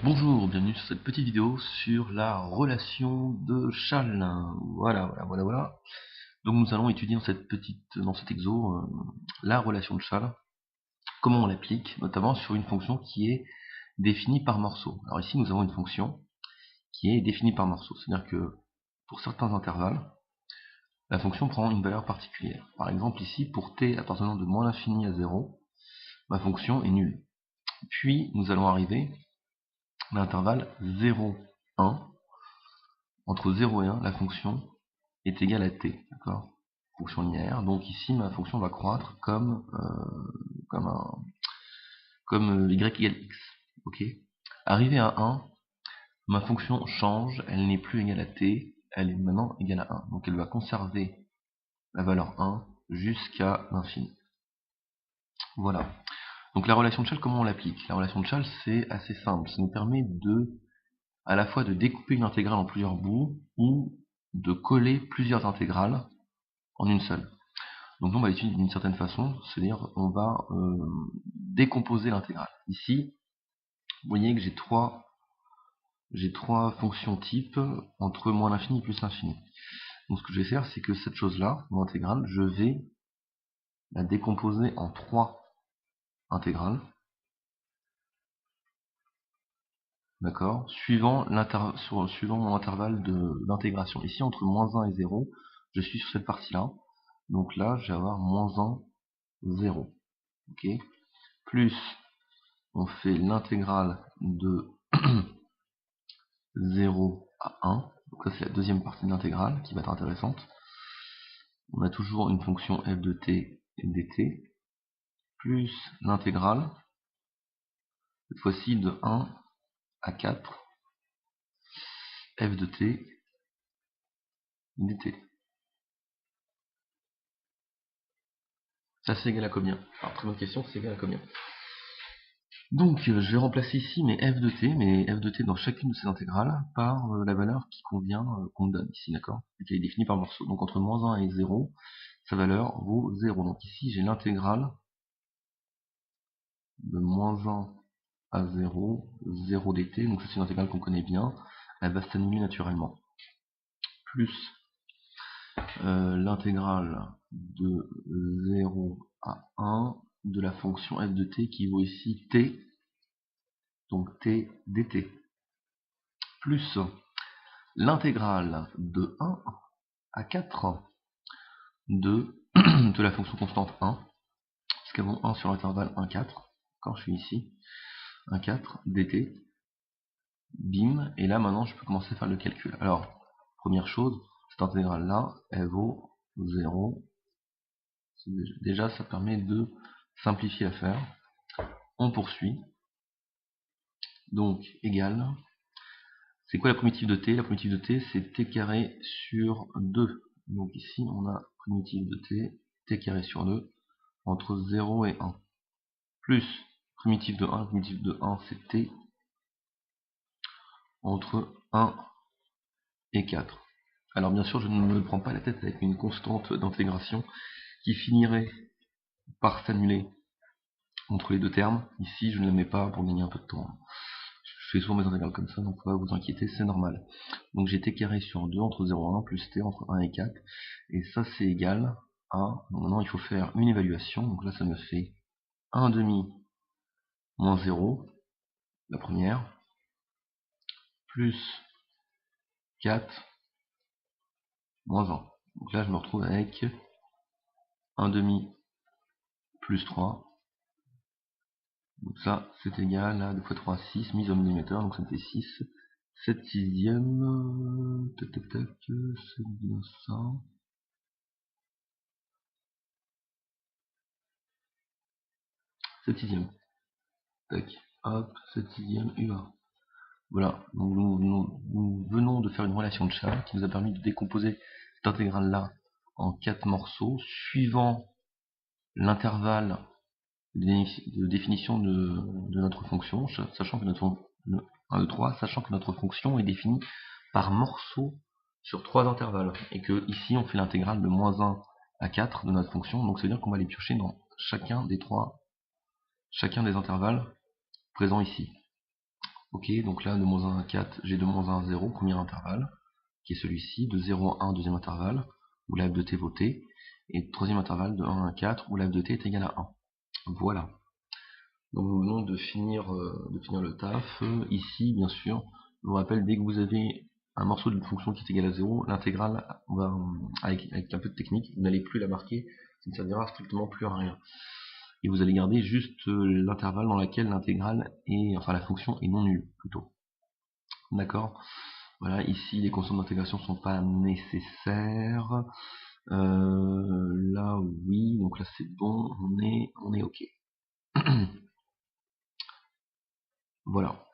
Bonjour, bienvenue sur cette petite vidéo sur la relation de Chasles. Voilà. Donc nous allons étudier dans cet exo la relation de Chasles, comment on l'applique, notamment sur une fonction qui est définie par morceau. Alors ici nous avons une fonction qui est définie par morceau, c'est-à-dire que pour certains intervalles, la fonction prend une valeur particulière. Par exemple ici, pour t appartenant de moins l'infini à 0, ma fonction est nulle. Puis nous allons arriver à l'intervalle 0, 1. Entre 0 et 1, la fonction est égale à t, d'accord? Fonction linéaire. Donc ici, ma fonction va croître comme y égale x. Ok. Arrivé à 1, ma fonction change, elle n'est plus égale à t, elle est maintenant égale à 1. Donc elle va conserver la valeur 1 jusqu'à l'infini. Voilà. Donc la relation de Chasles, comment on l'applique? La relation de Chasles, c'est assez simple. Ça nous permet à la fois de découper une intégrale en plusieurs bouts ou de coller plusieurs intégrales en une seule. Donc nous on va l'utiliser d'une certaine façon, c'est-à-dire on va décomposer l'intégrale. Ici, vous voyez que j'ai trois fonctions types entre moins l'infini et plus l'infini. Donc ce que je vais faire, c'est que cette chose-là, mon intégrale, je vais la décomposer en trois intégrales, d'accord, suivant mon intervalle d'intégration. Ici, entre moins 1 et 0, je suis sur cette partie-là. Donc là, je vais avoir moins 1, 0. Ok. Plus, on fait l'intégrale de 0 à 1. Donc ça, c'est la deuxième partie de l'intégrale qui va être intéressante. On a toujours une fonction f de t et dt, plus l'intégrale, cette fois-ci de 1 à 4, f de t dt. Ça, c'est égal à combien? Alors, très bonne question, c'est égal à combien? Donc, je vais remplacer ici mes f de t dans chacune de ces intégrales par la valeur qui convient, qu'on me donne ici, d'accord? Et qui est définie par morceau. Donc, entre moins 1 et 0, sa valeur vaut 0. Donc ici, j'ai l'intégrale de moins 1 à 0, 0 dt, donc ça c'est une intégrale qu'on connaît bien, elle va s'annuler naturellement. Plus l'intégrale de 0 à 1 de la fonction f de t qui vaut ici t, donc t dt. Plus l'intégrale de 1 à 4 de la fonction constante 1, puisqu'elles vont 1 sur l'intervalle 1, 4, quand je suis ici, 1, 4, dt, bim, et là maintenant je peux commencer à faire le calcul. Alors, première chose, cette intégrale là, elle vaut 0. Déjà ça permet de simplifier l'affaire. On poursuit. Donc, égal. C'est quoi la primitive de t? La primitive de t, c'est t carré sur 2. Donc ici, on a primitive de t carré sur 2, entre 0 et 1. Plus primitive de 1, c'est t, entre 1 et 4. Alors bien sûr, je ne me prends pas la tête avec une constante d'intégration qui finirait par s'annuler entre les deux termes. Ici, je ne la mets pas pour gagner un peu de temps. Je fais souvent mes intégrales comme ça, donc pas vous inquiéter, c'est normal. Donc j'ai t carré sur 2 entre 0 et 1, plus t entre 1 et 4. Et ça, c'est égal à... Donc maintenant, il faut faire une évaluation. Donc là, ça me fait 1 demi moins 0, la première, plus 4 moins 1. Donc là, je me retrouve avec 1 demi plus 3. Donc ça, c'est égal à 2 fois 3, 6, mise au millimètre, donc ça me fait 6. 7 sixièmes, tac, c'est bien ça. 7 sixièmes. Tac, hop, 7 sixièmes, UA. Voilà, donc nous venons de faire une relation de Chasles qui nous a permis de décomposer cette intégrale-là en 4 morceaux, suivant l'intervalle de définition de notre fonction, sachant que sachant que notre fonction est définie par morceaux sur 3 intervalles, et que ici on fait l'intégrale de moins 1 à 4 de notre fonction, donc ça veut dire qu'on va les piocher dans chacun des intervalles présents ici. Ok, donc là de moins 1 à 4, j'ai de moins 1 à 0, premier intervalle, qui est celui-ci, de 0 à 1, deuxième intervalle, où la f de t vaut t, et troisième intervalle de 1 à 4, où la f de t est égale à 1. Voilà. Donc nous venons de finir le taf. Ici, bien sûr, je vous rappelle, dès que vous avez un morceau d'une fonction qui est égal à 0, l'intégrale, avec un peu de technique, vous n'allez plus la marquer, ça ne servira strictement plus à rien. Et vous allez garder juste l'intervalle dans lequel l'intégrale est, enfin la fonction est non nulle, plutôt. D'accord? Voilà, ici les constantes d'intégration sont pas nécessaires. Là, oui, donc là c'est bon, on est ok. Voilà.